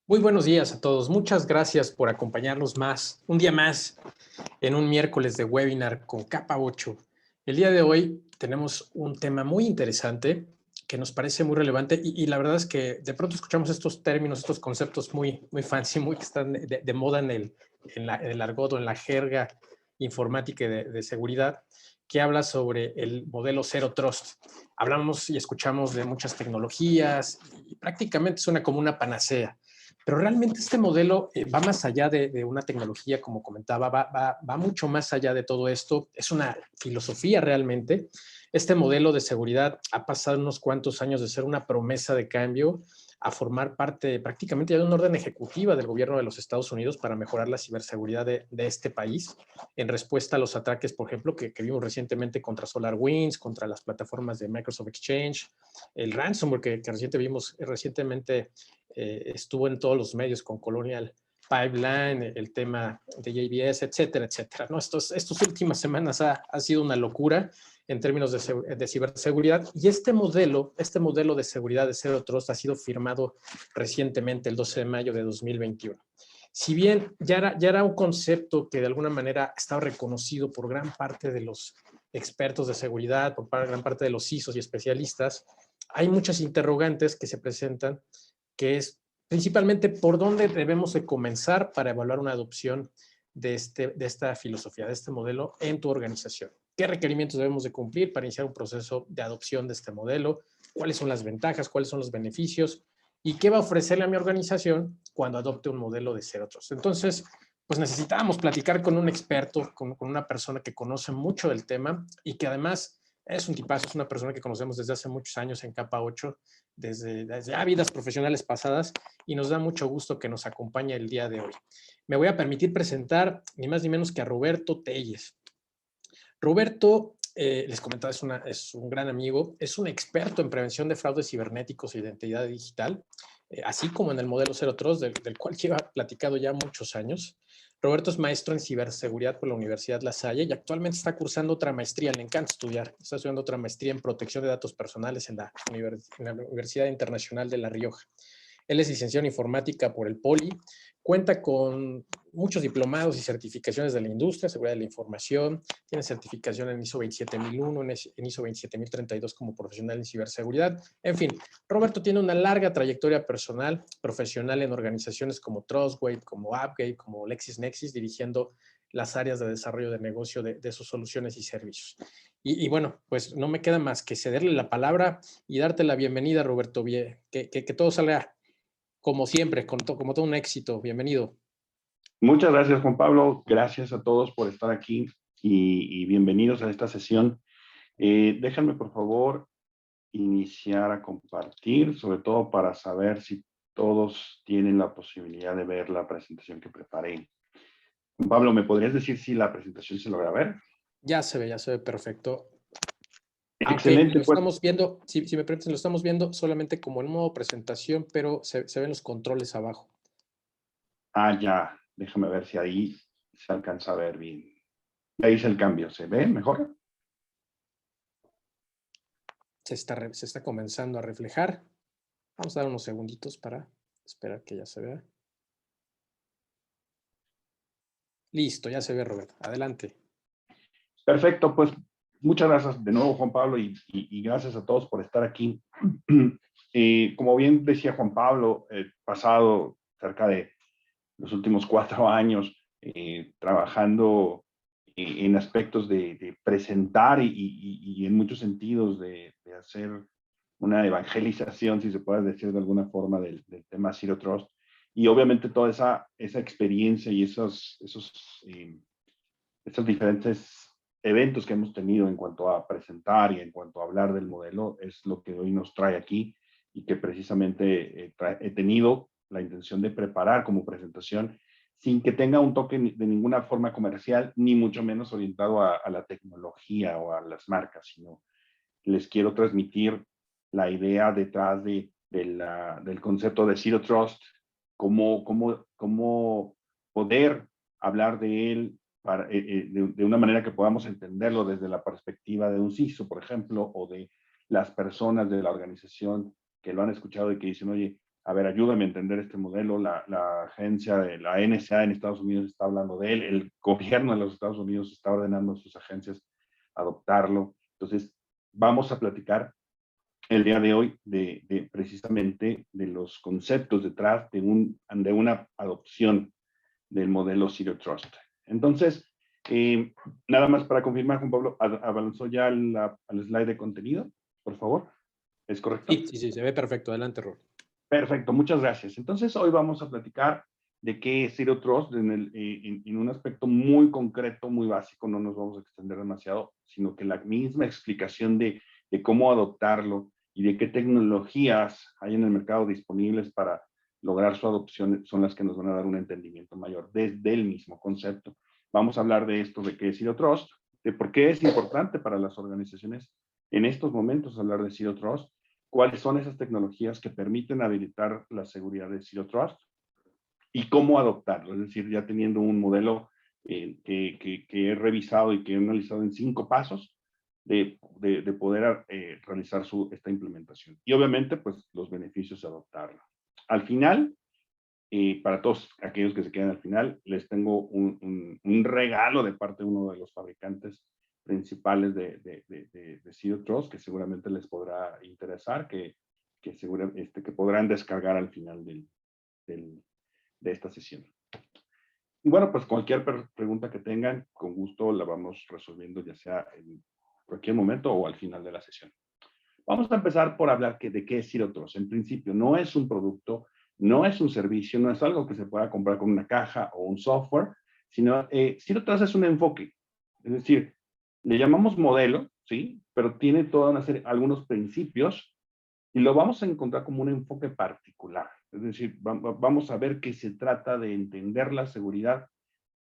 Muy buenos días a todos. Muchas gracias por acompañarnos un día más en un miércoles de webinar con Capa 8. El día de hoy tenemos un tema muy interesante que nos parece muy relevante y la verdad es que de pronto escuchamos estos términos, estos conceptos muy fancy, muy que están de moda en el argot o en la jerga informática y de seguridad, que habla sobre el modelo Zero Trust. Hablamos y escuchamos de muchas tecnologías y prácticamente suena como una panacea. Pero realmente este modelo va más allá de una tecnología, como comentaba, va mucho más allá de todo esto. Es una filosofía realmente. Este modelo de seguridad ha pasado unos cuantos años de ser una promesa de cambio a formar parte prácticamente ya de una orden ejecutiva del gobierno de los Estados Unidos para mejorar la ciberseguridad de este país en respuesta a los ataques, por ejemplo, que vimos recientemente contra SolarWinds, contra las plataformas de Microsoft Exchange, el ransomware que recientemente estuvo en todos los medios con Colonial Pipeline, el tema de JBS, etcétera, etcétera, ¿no? Estas últimas semanas ha sido una locura en términos de ciberseguridad y este modelo de seguridad de Zero Trust ha sido firmado recientemente el 12 de mayo de 2021. Si bien ya era un concepto que de alguna manera estaba reconocido por gran parte de los expertos de seguridad, por gran parte de los CISOs y especialistas, hay muchas interrogantes que se presentan, que es principalmente por dónde debemos de comenzar para evaluar una adopción de esta filosofía, de este modelo en tu organización. ¿Qué requerimientos debemos de cumplir para iniciar un proceso de adopción de este modelo? ¿Cuáles son las ventajas? ¿Cuáles son los beneficios? ¿Y qué va a ofrecerle a mi organización cuando adopte un modelo de Zero Trust? Entonces, pues necesitábamos platicar con un experto, con una persona que conoce mucho del tema y que además es un tipazo, es una persona que conocemos desde hace muchos años en Capa 8, desde vidas profesionales pasadas, y nos da mucho gusto que nos acompañe el día de hoy. Me voy a permitir presentar ni más ni menos que a Roberto Telles. Roberto, les comentaba, es un gran amigo, es un experto en prevención de fraudes cibernéticos e identidad digital, así como en el modelo Zero Trust, del cual lleva platicado ya muchos años. Roberto es maestro en ciberseguridad por la Universidad La Salle y actualmente está cursando otra maestría, le encanta estudiar, está estudiando otra maestría en protección de datos personales en la Universidad Internacional de La Rioja. Él es licenciado en informática por el Poli, cuenta con muchos diplomados y certificaciones de la industria, seguridad de la información, tiene certificación en ISO 27001, en ISO 27032 como profesional en ciberseguridad. En fin, Roberto tiene una larga trayectoria personal, profesional en organizaciones como Trustwave, como AppGate, como LexisNexis, dirigiendo las áreas de desarrollo de negocio de sus soluciones y servicios. Y bueno, pues no me queda más que cederle la palabra y darte la bienvenida, Roberto. Que todo salga como siempre, como todo un éxito. Bienvenido. Muchas gracias, Juan Pablo. Gracias a todos por estar aquí y bienvenidos a esta sesión. Déjenme, por favor, iniciar a compartir, sobre todo para saber si todos tienen la posibilidad de ver la presentación que preparé. Juan Pablo, ¿me podrías decir si la presentación se logra ver? Ya se ve perfecto. Aunque Excelente, lo pues. estamos viendo, si me permiten, lo estamos viendo solamente como en modo presentación, pero se ven los controles abajo. Ya, déjame ver si ahí se alcanza a ver bien. Ya hice el cambio, ¿se ve mejor? Se está comenzando a reflejar. Vamos a dar unos segunditos para esperar que ya se vea. Listo, ya se ve, Roberto. Adelante. Perfecto, pues muchas gracias de nuevo, Juan Pablo, y gracias a todos por estar aquí. Como bien decía Juan Pablo, pasado cerca de los últimos 4 años trabajando en aspectos de presentar y en muchos sentidos de hacer una evangelización, si se puede decir de alguna forma, del tema Zero Trust. Y obviamente toda esa experiencia y estos diferentes eventos que hemos tenido en cuanto a presentar y en cuanto a hablar del modelo es lo que hoy nos trae aquí y que precisamente he tenido la intención de preparar como presentación sin que tenga un toque de ninguna forma comercial, ni mucho menos orientado a la tecnología o a las marcas, sino les quiero transmitir la idea detrás del concepto de Zero Trust, cómo poder hablar de él de una manera que podamos entenderlo desde la perspectiva de un CISO, por ejemplo, o de las personas de la organización que lo han escuchado y que dicen, oye, a ver, ayúdame a entender este modelo. La agencia de la NSA en Estados Unidos está hablando de él. El gobierno de los Estados Unidos está ordenando a sus agencias adoptarlo. Entonces, vamos a platicar el día de hoy precisamente de los conceptos detrás de una adopción del modelo Zero Trust. Entonces, nada más para confirmar, Juan Pablo, ¿avanzó ya al slide de contenido? Por favor. ¿Es correcto? Sí, se ve perfecto. Adelante, Rol. Perfecto, muchas gracias. Entonces, hoy vamos a platicar de qué es Zero Trust en un aspecto muy concreto, muy básico. No nos vamos a extender demasiado, sino que la misma explicación de cómo adoptarlo y de qué tecnologías hay en el mercado disponibles para lograr su adopción son las que nos van a dar un entendimiento mayor desde el mismo concepto. Vamos a hablar de esto, de qué es Zero Trust, de por qué es importante para las organizaciones en estos momentos hablar de Zero Trust, cuáles son esas tecnologías que permiten habilitar la seguridad de Zero Trust y cómo adoptarlo. Es decir, ya teniendo un modelo que he revisado y que he analizado en 5 pasos de poder realizar esta implementación. Y obviamente, pues, los beneficios de adoptarlo. Al final, para todos aquellos que se quedan al final, les tengo un regalo de parte de uno de los fabricantes principales de Zero Trust, que seguramente les podrá interesar, que podrán descargar al final de esta sesión. Y bueno, pues cualquier pregunta que tengan, con gusto la vamos resolviendo, ya sea en cualquier momento o al final de la sesión. Vamos a empezar por hablar de qué es Zero Trust. En principio, no es un producto, no es un servicio, no es algo que se pueda comprar con una caja o un software, sino Zero Trust es un enfoque. Es decir, le llamamos modelo, ¿sí? Pero tiene toda una serie, algunos principios y lo vamos a encontrar como un enfoque particular. Es decir, vamos a ver que se trata de entender la seguridad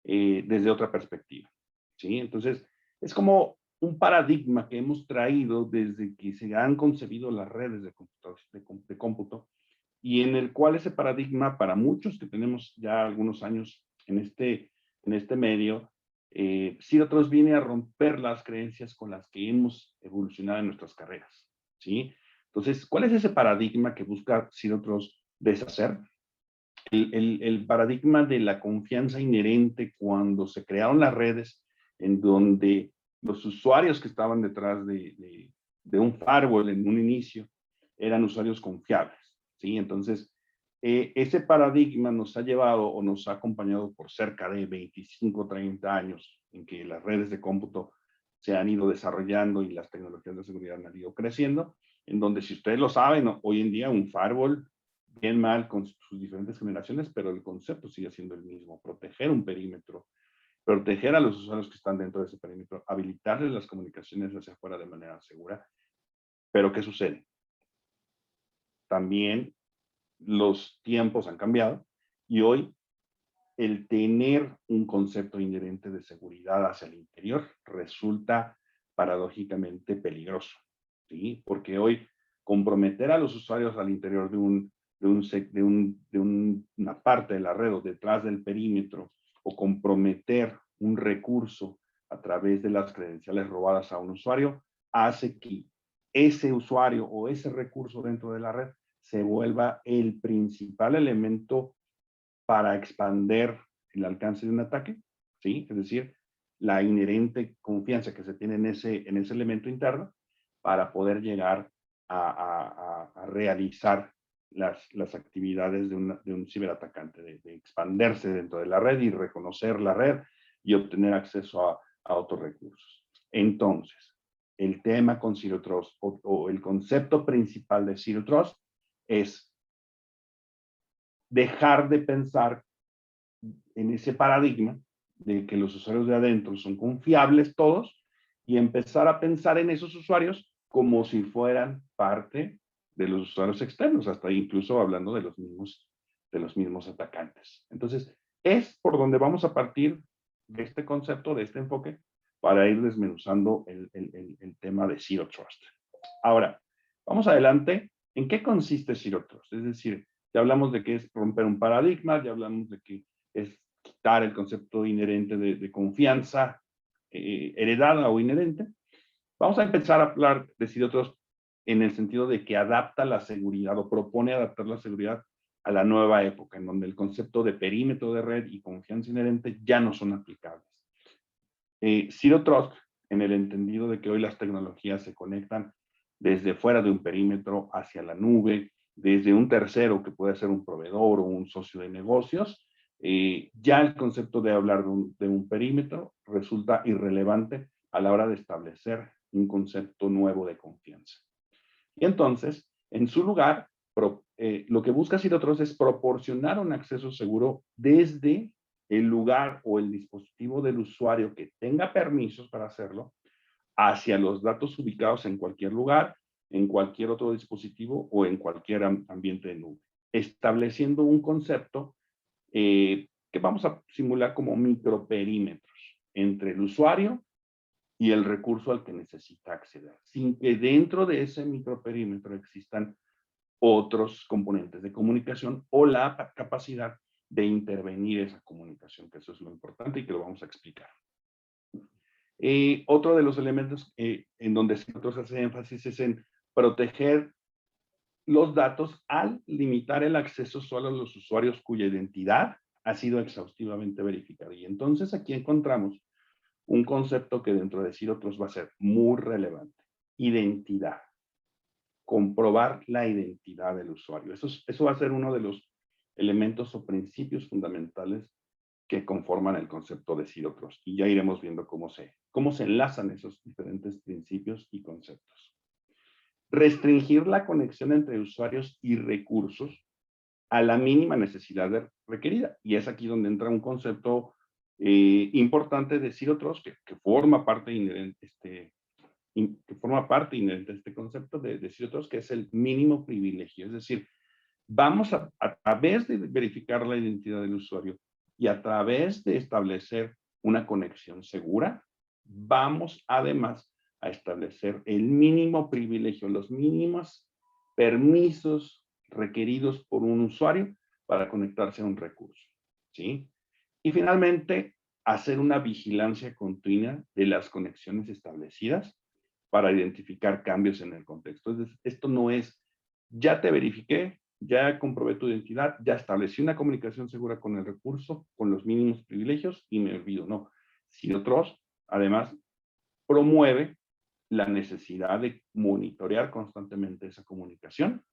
desde otra perspectiva, ¿sí? Entonces, es como un paradigma que hemos traído desde que se han concebido las redes de cómputo y en el cual ese paradigma, para muchos que tenemos ya algunos años en este medio, sí otros viene a romper las creencias con las que hemos evolucionado en nuestras carreras, ¿sí? Entonces, ¿cuál es ese paradigma que busca sí otros deshacer? El paradigma de la confianza inherente cuando se crearon las redes, en donde los usuarios que estaban detrás de un firewall en un inicio eran usuarios confiables, ¿sí? Entonces, ese paradigma nos ha llevado o nos ha acompañado por cerca de 25, 30 años en que las redes de cómputo se han ido desarrollando y las tecnologías de seguridad han ido creciendo, en donde, si ustedes lo saben, hoy en día un firewall bien mal con sus diferentes generaciones, pero el concepto sigue siendo el mismo: proteger un perímetro, proteger a los usuarios que están dentro de ese perímetro, habilitarles las comunicaciones hacia afuera de manera segura. Pero ¿qué sucede? También los tiempos han cambiado y hoy el tener un concepto inherente de seguridad hacia el interior resulta paradójicamente peligroso, ¿sí? Porque hoy comprometer a los usuarios al interior una parte de la red o detrás del perímetro, o comprometer un recurso a través de las credenciales robadas a un usuario, hace que ese usuario o ese recurso dentro de la red se vuelva el principal elemento para expander el alcance de un ataque, ¿sí? Es decir, la inherente confianza que se tiene en ese elemento interno para poder llegar a realizar las actividades de un ciberatacante, de expandirse dentro de la red y reconocer la red y obtener acceso a otros recursos. Entonces, el tema con Zero Trust o el concepto principal de Zero Trust es dejar de pensar en ese paradigma de que los usuarios de adentro son confiables todos y empezar a pensar en esos usuarios como si fueran parte de los usuarios externos, hasta incluso hablando de los mismos atacantes. Entonces, es por donde vamos a partir de este concepto, de este enfoque, para ir desmenuzando el tema de Zero Trust. Ahora, vamos adelante. ¿En qué consiste Zero Trust? Es decir, ya hablamos de que es romper un paradigma, ya hablamos de que es quitar el concepto inherente de confianza heredada o inherente. Vamos a empezar a hablar de Zero Trust en el sentido de que adapta la seguridad o propone adaptar la seguridad a la nueva época, en donde el concepto de perímetro de red y confianza inherente ya no son aplicables. Zero Trust, en el entendido de que hoy las tecnologías se conectan desde fuera de un perímetro hacia la nube, desde un tercero que puede ser un proveedor o un socio de negocios, ya el concepto de hablar de un perímetro resulta irrelevante a la hora de establecer un concepto nuevo de confianza. Y entonces, en su lugar, lo que busca Zero Trust es proporcionar un acceso seguro desde el lugar o el dispositivo del usuario que tenga permisos para hacerlo hacia los datos ubicados en cualquier lugar, en cualquier otro dispositivo o en cualquier ambiente de nube, estableciendo un concepto que vamos a simular como microperímetros entre el usuario y el recurso al que necesita acceder, sin que dentro de ese microperímetro existan otros componentes de comunicación o la capacidad de intervenir esa comunicación, que eso es lo importante y que lo vamos a explicar. Otro de los elementos en donde nosotros hace énfasis es en proteger los datos al limitar el acceso solo a los usuarios cuya identidad ha sido exhaustivamente verificada. Y entonces aquí encontramos un concepto que dentro de Zero Trust va a ser muy relevante. Identidad. Comprobar la identidad del usuario. Eso va a ser uno de los elementos o principios fundamentales que conforman el concepto de Zero Trust. Y ya iremos viendo cómo se enlazan esos diferentes principios y conceptos. Restringir la conexión entre usuarios y recursos a la mínima necesidad requerida. Y es aquí donde entra un concepto importante de Zero Trust que forma parte inherente, que forma parte inherente de este concepto de Zero Trust, que es el mínimo privilegio. Es decir, vamos a través de verificar la identidad del usuario y a través de establecer una conexión segura, vamos además a establecer el mínimo privilegio, los mínimos permisos requeridos por un usuario para conectarse a un recurso, ¿sí? Y finalmente, hacer una vigilancia continua de las conexiones establecidas para identificar cambios en el contexto. Esto no es, ya te verifiqué, ya comprobé tu identidad, ya establecí una comunicación segura con el recurso, con los mínimos privilegios y me olvido. No. Zero Trust, además, promueve la necesidad de monitorear constantemente esa comunicación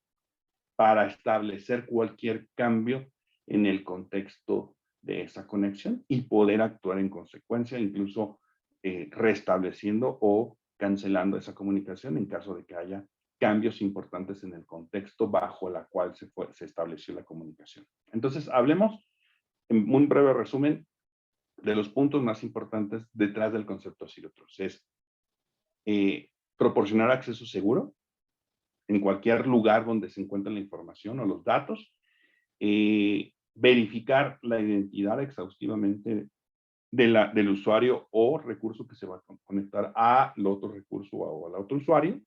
para establecer cualquier cambio en el contexto de esa conexión y poder actuar en consecuencia, incluso restableciendo o cancelando esa comunicación en caso de que haya cambios importantes en el contexto bajo la cual se estableció la comunicación. Entonces, hablemos en un breve resumen de los puntos más importantes detrás del concepto Zero Trust. Es proporcionar acceso seguro en cualquier lugar donde se encuentre la información o los datos, verificar la identidad exhaustivamente del usuario o recurso que se va a conectar al otro recurso o al otro usuario,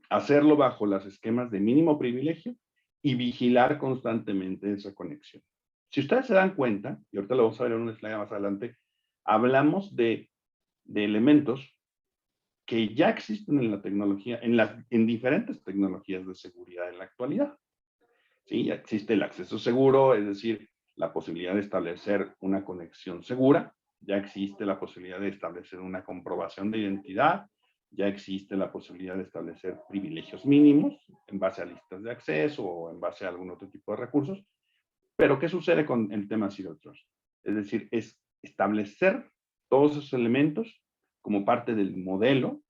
hacerlo bajo los esquemas de mínimo privilegio y vigilar constantemente esa conexión. Si ustedes se dan cuenta, y ahorita lo vamos a ver en un slide más adelante, hablamos de elementos que ya existen en la tecnología, en diferentes tecnologías de seguridad en la actualidad. ¿Sí? Ya existe el acceso seguro, es decir, la posibilidad de establecer una conexión segura, ya existe la posibilidad de establecer una comprobación de identidad, ya existe la posibilidad de establecer privilegios mínimos en base a listas de acceso o en base a algún otro tipo de recursos. Pero, ¿qué sucede con el tema Zero Trust? Es decir, es establecer todos esos elementos como parte del modelo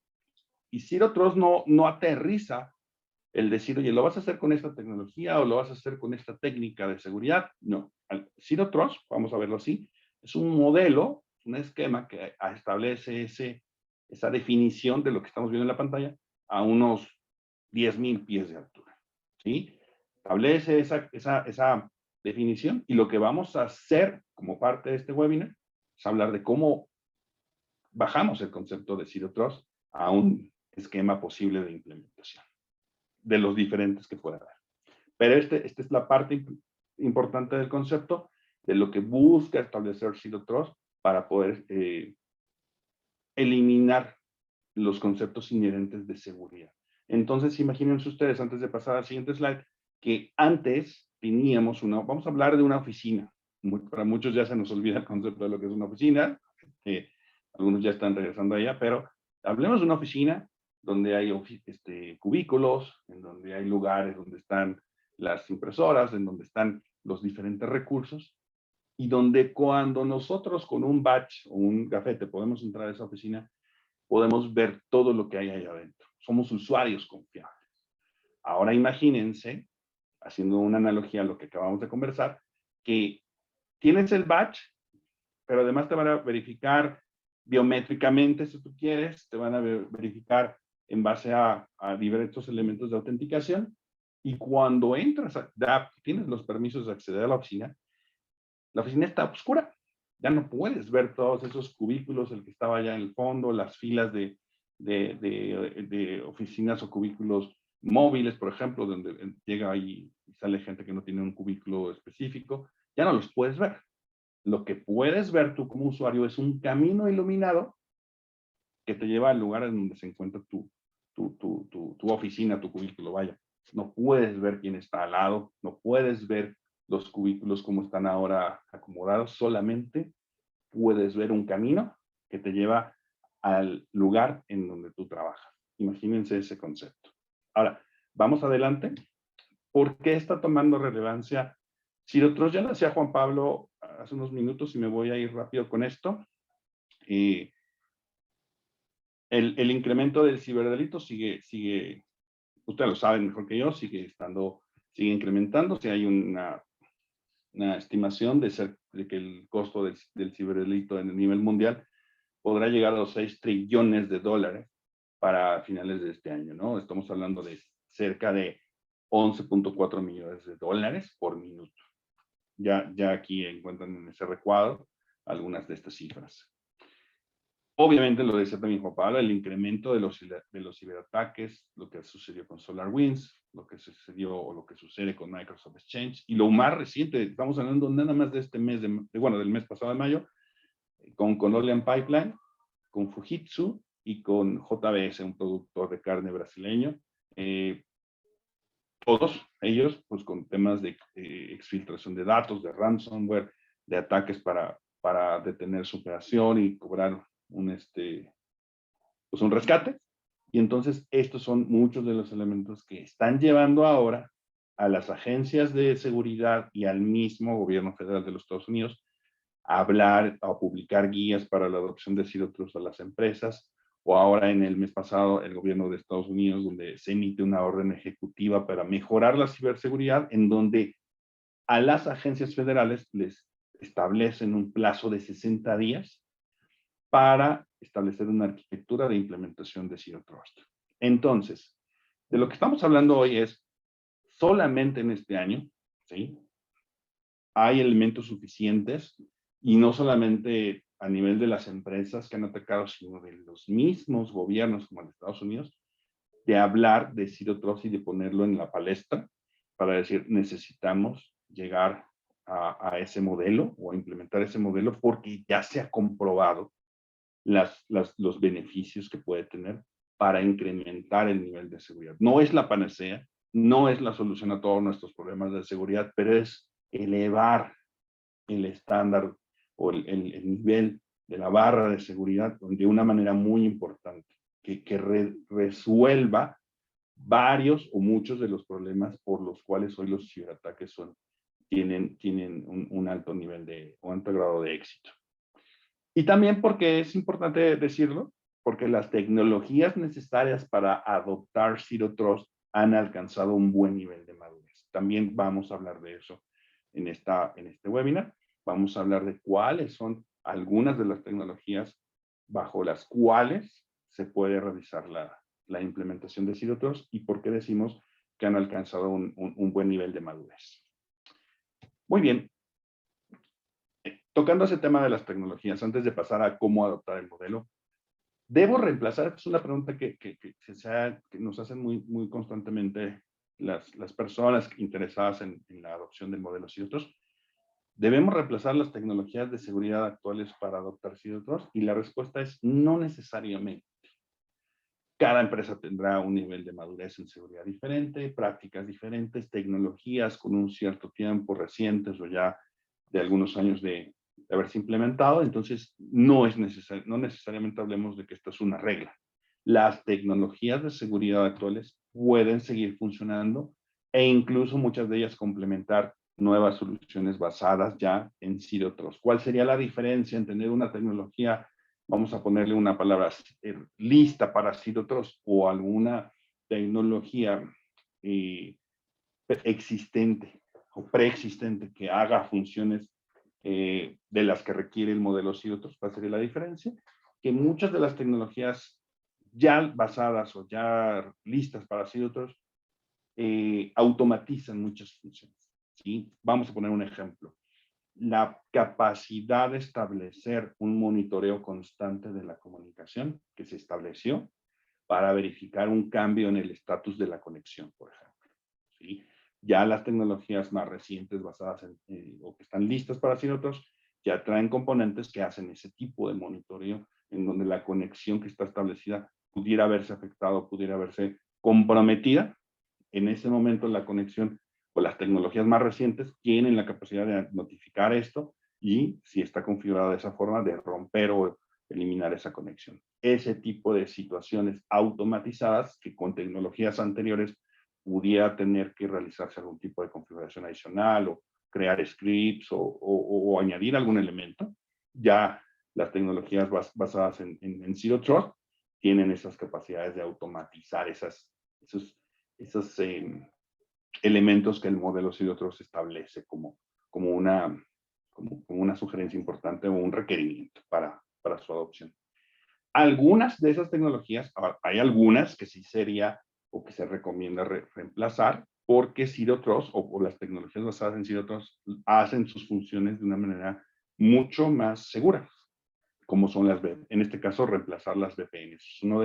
y Zero Trust no aterriza el decir, oye, ¿lo vas a hacer con esta tecnología o lo vas a hacer con esta técnica de seguridad? No. Zero Trust, vamos a verlo así, es un modelo, un esquema que establece esa definición de lo que estamos viendo en la pantalla a unos 10,000 pies de altura. ¿Sí? Establece esa definición y lo que vamos a hacer como parte de este webinar es hablar de cómo bajamos el concepto de Zero Trust a un esquema posible de implementación de los diferentes que pueda haber. Pero esta es la parte importante del concepto, de lo que busca establecer Zero Trust para poder eliminar los conceptos inherentes de seguridad. Entonces, imagínense ustedes, antes de pasar al siguiente slide, que antes teníamos vamos a hablar de una oficina. Para muchos ya se nos olvida el concepto de lo que es una oficina, algunos ya están regresando allá, pero hablemos de una oficina donde hay cubículos, en donde hay lugares donde están las impresoras, en donde están los diferentes recursos, y donde cuando nosotros con un badge o un gafete podemos entrar a esa oficina, podemos ver todo lo que hay ahí adentro. Somos usuarios confiables. Ahora imagínense, haciendo una analogía a lo que acabamos de conversar, que tienes el badge, pero además te van a verificar biométricamente, si tú quieres, te van a verificar en base a diversos elementos de autenticación, y cuando entras, tienes los permisos de acceder a la oficina está oscura. Ya no puedes ver todos esos cubículos, el que estaba allá en el fondo, las filas de oficinas o cubículos móviles, por ejemplo, donde llega ahí y sale gente que no tiene un cubículo específico. Ya no los puedes ver. Lo que puedes ver tú como usuario es un camino iluminado que te lleva al lugar en donde se encuentra tu oficina, tu cubículo, vaya. No puedes ver quién está al lado, no puedes ver los cubículos como están ahora acomodados, solamente puedes ver un camino que te lleva al lugar en donde tú trabajas. Imagínense ese concepto. Ahora, vamos adelante. ¿Por qué está tomando relevancia Zero Trust? Ya lo decía Juan Pablo hace unos minutos y me voy a ir rápido con esto. El incremento del ciberdelito sigue, ustedes lo saben mejor que yo, sigue incrementando. Si hay una estimación de que el costo del ciberdelito en el nivel mundial podrá llegar a los 6 trillones de dólares para finales de este año, ¿no? Estamos hablando de cerca de 11.4 millones de dólares por minuto. Ya aquí encuentran en ese recuadro algunas de estas cifras. Obviamente, lo decía también Juan Pablo, el incremento de los ciberataques, lo que sucedió con SolarWinds, lo que sucedió o lo que sucede con Microsoft Exchange, y lo más reciente, estamos hablando nada más de este mes, del mes pasado de mayo, con Orlean Pipeline, con Fujitsu y con JBS, un productor de carne brasileño. Todos ellos, pues con temas de exfiltración de datos, de ransomware, de ataques para detener su operación y cobrar un rescate. Y entonces estos son muchos de los elementos que están llevando ahora a las agencias de seguridad y al mismo gobierno federal de los Estados Unidos a hablar o publicar guías para la adopción de Zero Trust a las empresas, o ahora en el mes pasado el gobierno de Estados Unidos, donde se emite una orden ejecutiva para mejorar la ciberseguridad, en donde a las agencias federales les establecen un plazo de 60 días para establecer una arquitectura de implementación de Zero Trust. Entonces, de lo que estamos hablando hoy es, solamente en este año, ¿sí?, hay elementos suficientes, y no solamente a nivel de las empresas que han atacado, sino de los mismos gobiernos como en Estados Unidos, de hablar de Zero Trust y de ponerlo en la palestra para decir, necesitamos llegar a ese modelo o a implementar ese modelo, porque ya se ha comprobado los beneficios que puede tener para incrementar el nivel de seguridad. No es la panacea, no es la solución a todos nuestros problemas de seguridad, pero es elevar el estándar o el nivel de la barra de seguridad de una manera muy importante, que resuelva varios o muchos de los problemas por los cuales hoy los ciberataques tienen un alto nivel o alto grado de éxito. Y también porque es importante decirlo, porque las tecnologías necesarias para adoptar Zero Trust han alcanzado un buen nivel de madurez. También vamos a hablar de eso en este webinar. Vamos a hablar de cuáles son algunas de las tecnologías bajo las cuales se puede realizar la implementación de Zero Trust y por qué decimos que han alcanzado un buen nivel de madurez. Muy bien. Tocando ese tema de las tecnologías, antes de pasar a cómo adoptar el modelo, ¿debo reemplazar? Es una pregunta que nos hacen muy constantemente las personas interesadas en la adopción del modelo Zero Trust. ¿Debemos reemplazar las tecnologías de seguridad actuales para adoptar Zero Trust? Y la respuesta es no necesariamente. Cada empresa tendrá un nivel de madurez en seguridad diferente, prácticas diferentes, tecnologías con un cierto tiempo recientes o ya de algunos años de haberse implementado. Entonces, no necesariamente hablemos de que esto es una regla. Las tecnologías de seguridad actuales pueden seguir funcionando e incluso muchas de ellas complementar nuevas soluciones basadas ya en Zero Trust. ¿Cuál sería la diferencia en tener una tecnología, vamos a ponerle una palabra, lista para Zero Trust, o alguna tecnología existente o preexistente que haga funciones de las que requiere el modelo Zero Trust? ¿Cuál sería la diferencia? Que muchas de las tecnologías ya basadas o ya listas para Zero Trust automatizan muchas funciones, ¿sí? Vamos a poner un ejemplo. La capacidad de establecer un monitoreo constante de la comunicación que se estableció para verificar un cambio en el estatus de la conexión, por ejemplo, ¿sí? Ya las tecnologías más recientes basadas o que están listas para Zero Trust ya traen componentes que hacen ese tipo de monitoreo en donde la conexión que está establecida pudiera verse afectada, pudiera verse comprometida. En ese momento la conexión o las tecnologías más recientes tienen la capacidad de notificar esto y, si está configurada de esa forma, de romper o eliminar esa conexión. Ese tipo de situaciones automatizadas que con tecnologías anteriores pudiera tener que realizarse algún tipo de configuración adicional o crear scripts o añadir algún elemento, ya las tecnologías basadas en Zero Trust tienen esas capacidades de automatizar esos elementos que el modelo Zero Trust establece como una sugerencia importante o un requerimiento para su adopción. Algunas de esas tecnologías, hay algunas que sí sería o que se recomienda reemplazar, porque Zero Trust o las tecnologías basadas en Zero Trust hacen sus funciones de una manera mucho más segura, como son las VPN. En este caso, reemplazar las VPNs. Es una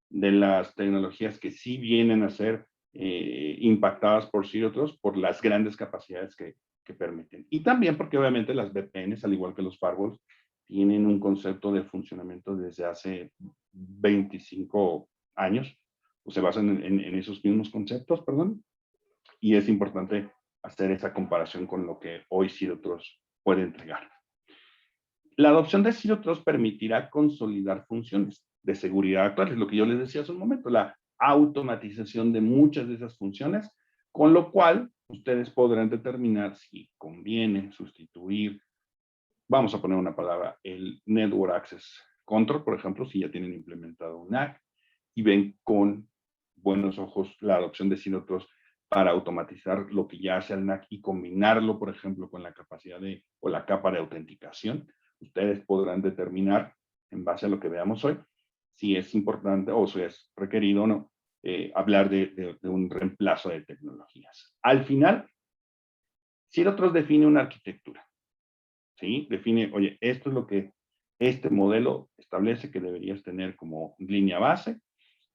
de las tecnologías que sí vienen a ser impactadas por Zero Trust por las grandes capacidades que permiten. Y también porque obviamente las VPNs, al igual que los firewalls, tienen un concepto de funcionamiento desde hace 25 años, o se basan en esos mismos conceptos, perdón, y es importante hacer esa comparación con lo que hoy Zero Trust puede entregar. La adopción de Zero Trust permitirá consolidar funciones de seguridad actuales, lo que yo les decía hace un momento, la automatización de muchas de esas funciones, con lo cual ustedes podrán determinar si conviene sustituir, vamos a poner una palabra, el Network Access Control, por ejemplo, si ya tienen implementado un NAC y ven con buenos ojos la adopción de Zero Trust para automatizar lo que ya hace el NAC y combinarlo, por ejemplo, con la capacidad o la capa de autenticación. Ustedes podrán determinar, en base a lo que veamos hoy, si es importante o si es requerido o no hablar de un reemplazo de tecnologías. Al final, Zero Trust define una arquitectura, ¿sí? Define, oye, esto es lo que este modelo establece que deberías tener como línea base,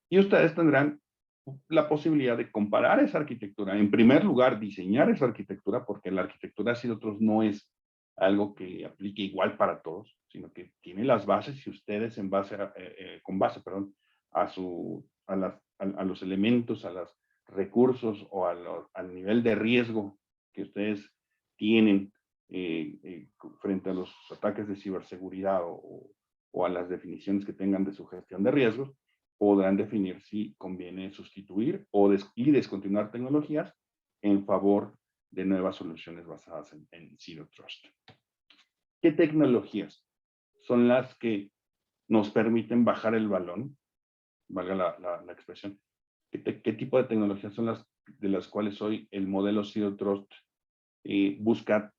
y ustedes tendrán la posibilidad de comparar esa arquitectura. En primer lugar, diseñar esa arquitectura, porque la arquitectura Zero Trust no es algo que aplique igual para todos, sino que tiene las bases y ustedes con base, perdón, a los elementos, a los recursos o al nivel de riesgo que ustedes tienen frente a los ataques de ciberseguridad o a las definiciones que tengan de su gestión de riesgos, podrán definir si conviene sustituir y descontinuar tecnologías en favor de nuevas soluciones basadas en Zero Trust. ¿Qué tecnologías son las que nos permiten bajar el balón? Valga la expresión. ¿Qué tipo de tecnologías son de las cuales hoy el modelo Zero Trust busca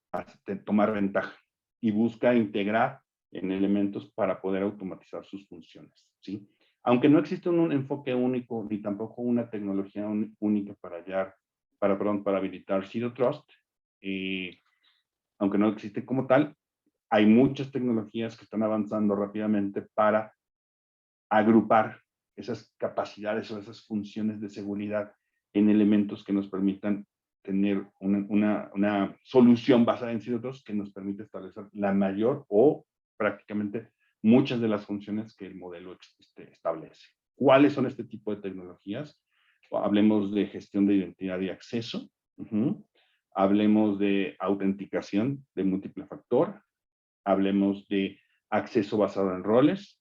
tomar ventaja y busca integrar en elementos para poder automatizar sus funciones, ¿sí? Aunque no existe un enfoque único ni tampoco una tecnología única para habilitar Zero Trust, aunque no existe como tal, hay muchas tecnologías que están avanzando rápidamente para agrupar esas capacidades o esas funciones de seguridad en elementos que nos permitan tener una solución basada en Zero Trust que nos permite establecer la mayor o prácticamente muchas de las funciones que el modelo establece. ¿Cuáles son este tipo de tecnologías? Hablemos de gestión de identidad y acceso. Hablemos de autenticación de múltiple factor. Hablemos de acceso basado en roles.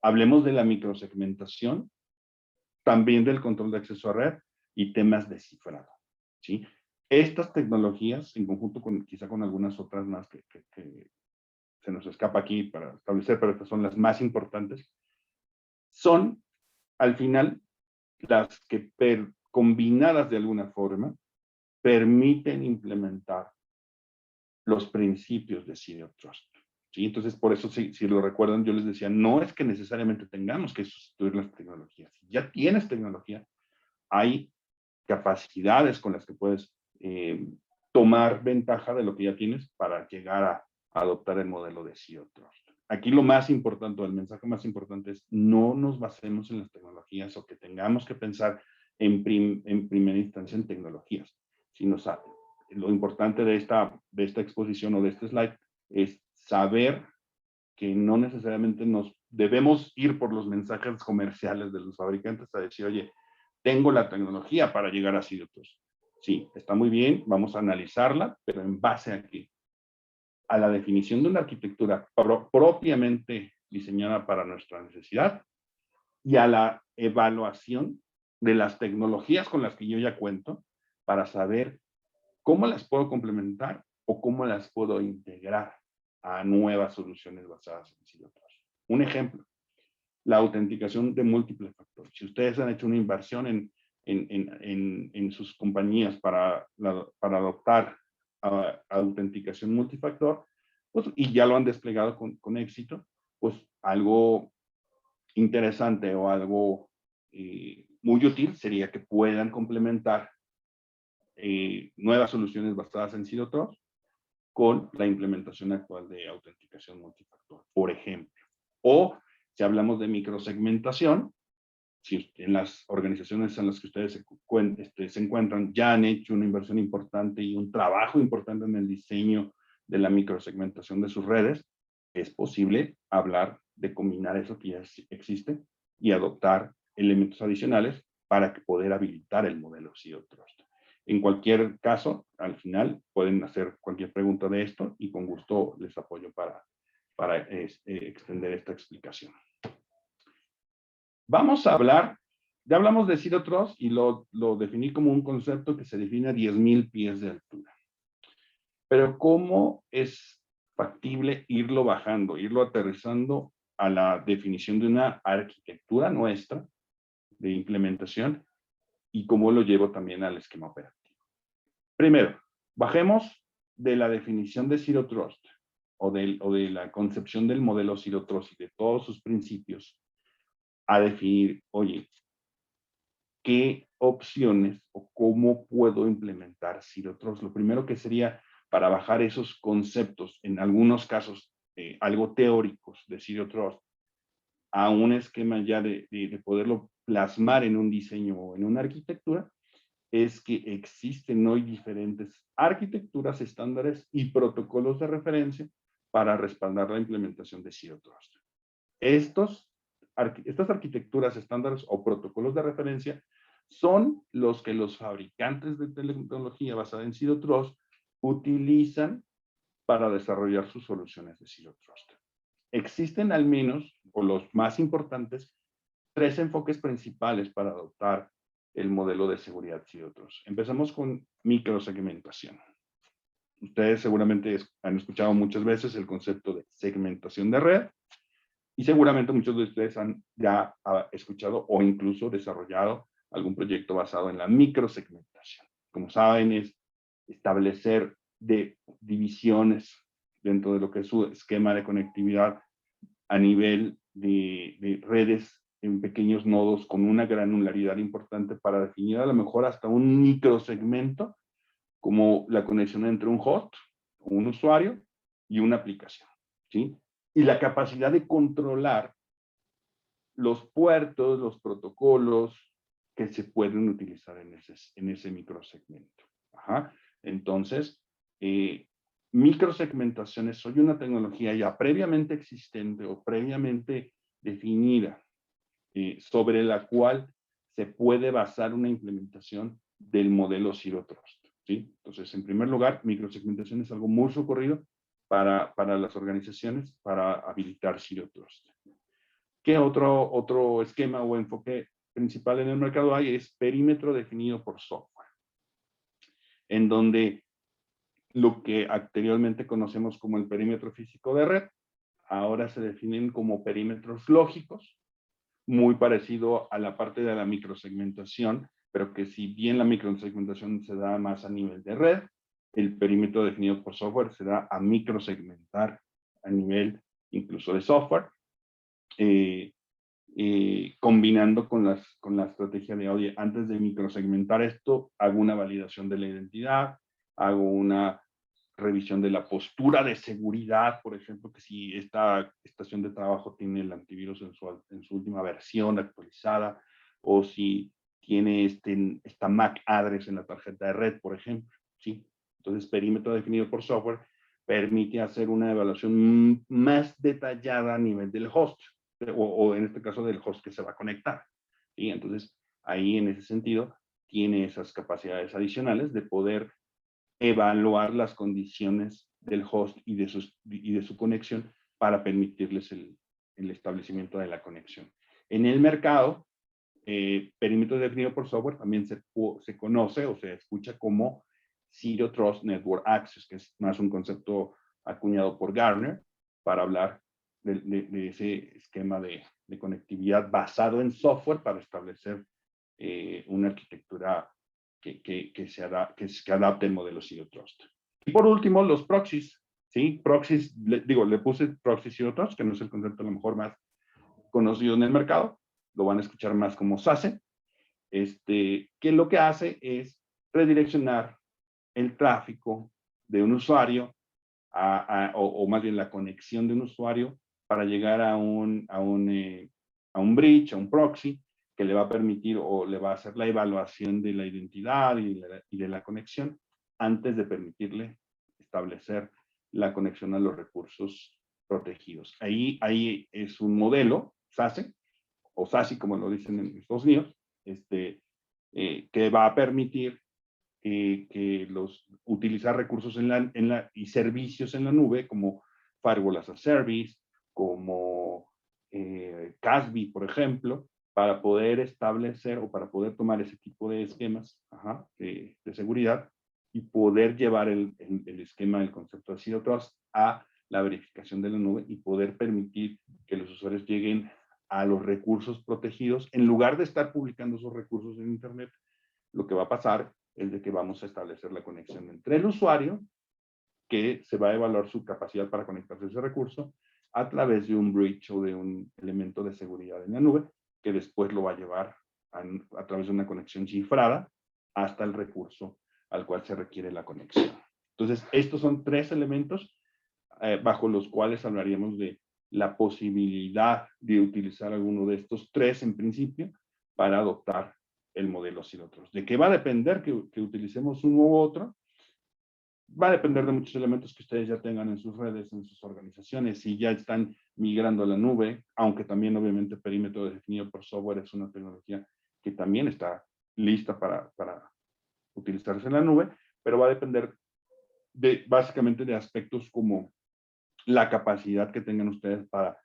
Hablemos de la microsegmentación, también del control de acceso a red y temas de cifrado, ¿sí? Estas tecnologías, en conjunto con quizá con algunas otras más que se nos escapa aquí para establecer, pero estas son las más importantes, son al final las que combinadas de alguna forma permiten implementar los principios de Zero Trust. ¿Sí? Entonces, por eso, si lo recuerdan, yo les decía, no es que necesariamente tengamos que sustituir las tecnologías. Si ya tienes tecnología, hay capacidades con las que puedes tomar ventaja de lo que ya tienes para llegar a adoptar el modelo de Zero Trust. Aquí lo más importante, el mensaje más importante es no nos basemos en las tecnologías o que tengamos que pensar en primera instancia en tecnologías, sino lo importante de esta exposición o de este slide es saber que no necesariamente nos debemos ir por los mensajes comerciales de los fabricantes a decir, oye, tengo la tecnología para llegar a Zero Trust. Sí, está muy bien, vamos a analizarla, pero en base a qué? A la definición de una arquitectura propiamente diseñada para nuestra necesidad y a la evaluación de las tecnologías con las que yo ya cuento para saber cómo las puedo complementar o cómo las puedo integrar a nuevas soluciones basadas en Zero Trust. Un ejemplo, la autenticación de múltiples factores. Si ustedes han hecho una inversión en sus compañías para adoptar autenticación multifactor, pues, y ya lo han desplegado con éxito, pues algo interesante o algo muy útil sería que puedan complementar nuevas soluciones basadas en Zero Trust con la implementación actual de autenticación multifactor, por ejemplo. O si hablamos de microsegmentación, si en las organizaciones en las que ustedes se encuentran ya han hecho una inversión importante y un trabajo importante en el diseño de la microsegmentación de sus redes, es posible hablar de combinar eso que ya existe y adoptar elementos adicionales para poder habilitar el modelo Zero Trust. En cualquier caso, al final pueden hacer cualquier pregunta de esto y con gusto les apoyo para extender esta explicación. Vamos a hablar, ya hablamos de Zero Trust y lo definí como un concepto que se define a 10,000 pies de altura. Pero ¿cómo es factible irlo bajando, irlo aterrizando a la definición de una arquitectura nuestra de implementación y cómo lo llevo también al esquema operativo? Primero, bajemos de la definición de Zero Trust o de la concepción del modelo Zero Trust y de todos sus principios a definir, oye, ¿qué opciones o cómo puedo implementar Zero Trust? Lo primero que sería para bajar esos conceptos, en algunos casos algo teóricos de Zero Trust, a un esquema ya de poderlo plasmar en un diseño o en una arquitectura, es que existen hoy diferentes arquitecturas, estándares y protocolos de referencia para respaldar la implementación de Zero Trust. Estas arquitecturas, estándares o protocolos de referencia son los que los fabricantes de tecnología basada en Zero Trust utilizan para desarrollar sus soluciones de Zero Trust. Existen al menos, o los más importantes, 3 enfoques principales para adoptar el modelo de seguridad Zero Trust. Empezamos con microsegmentación. Ustedes seguramente han escuchado muchas veces el concepto de segmentación de red y seguramente muchos de ustedes han ya escuchado o incluso desarrollado algún proyecto basado en la microsegmentación. Como saben, es establecer divisiones dentro de lo que es su esquema de conectividad a nivel de redes en pequeños nodos con una granularidad importante para definir a lo mejor hasta un microsegmento como la conexión entre un host, un usuario y una aplicación, ¿sí? Y la capacidad de controlar los puertos, los protocolos que se pueden utilizar en ese microsegmento. Ajá. Entonces, microsegmentaciones son una tecnología ya previamente existente o previamente definida sobre la cual se puede basar una implementación del modelo Zero Trust, ¿sí? Entonces, en primer lugar, microsegmentación es algo muy socorrido para las organizaciones para habilitar Zero Trust. ¿Qué otro esquema o enfoque principal en el mercado hay? Es perímetro definido por software, en donde lo que anteriormente conocemos como el perímetro físico de red, ahora se definen como perímetros lógicos, muy parecido a la parte de la microsegmentación, pero que si bien la microsegmentación se da más a nivel de red, el perímetro definido por software se da a microsegmentar a nivel incluso de software, combinando con la estrategia de, oye, antes de microsegmentar esto, hago una validación de la identidad, hago una revisión de la postura de seguridad, por ejemplo, que si esta estación de trabajo tiene el antivirus en su última versión actualizada, o si tiene esta MAC address en la tarjeta de red, por ejemplo, ¿sí? Entonces, perímetro definido por software permite hacer una evaluación más detallada a nivel del host, o en este caso del host que se va a conectar, ¿sí? Entonces, ahí en ese sentido, tiene esas capacidades adicionales de poder evaluar las condiciones del host y de su conexión para permitirles el establecimiento de la conexión. En el mercado, perímetro definido por software también se conoce o se escucha como Zero Trust Network Access, que es más un concepto acuñado por Gartner para hablar de ese esquema de conectividad basado en software para establecer una arquitectura que adapte el modelo Zero Trust. Y por último, los proxies, ¿sí? Proxies, le puse proxy Zero Trust, que no es el concepto a lo mejor más conocido en el mercado, lo van a escuchar más como SASE, que lo que hace es redireccionar el tráfico de un usuario, o más bien la conexión de un usuario, para llegar a un bridge, a un proxy, que le va a permitir o le va a hacer la evaluación de la identidad y de la conexión antes de permitirle establecer la conexión a los recursos protegidos. Ahí es un modelo, SASE, o SASI, como lo dicen en Estados Unidos, que va a permitir que utilizar recursos y servicios en la nube, como Firewall as a Service, como CASB, por ejemplo, para poder establecer o para poder tomar ese tipo de esquemas de seguridad y poder llevar el esquema del concepto de Zero Trust a la verificación de la nube y poder permitir que los usuarios lleguen a los recursos protegidos. En lugar de estar publicando esos recursos en Internet, lo que va a pasar es de que vamos a establecer la conexión entre el usuario, que se va a evaluar su capacidad para conectarse a ese recurso, a través de un bridge o de un elemento de seguridad en la nube, que después lo va a llevar a través de una conexión cifrada hasta el recurso al cual se requiere la conexión. Entonces, estos son tres elementos bajo los cuales hablaríamos de la posibilidad de utilizar alguno de estos tres en principio para adoptar el modelo Zero Trust. ¿De qué va a depender que utilicemos uno u otro? Va a depender de muchos elementos que ustedes ya tengan en sus redes, en sus organizaciones, si ya están migrando a la nube, aunque también obviamente perímetro definido por software es una tecnología que también está lista para utilizarse en la nube, pero va a depender básicamente de aspectos como la capacidad que tengan ustedes para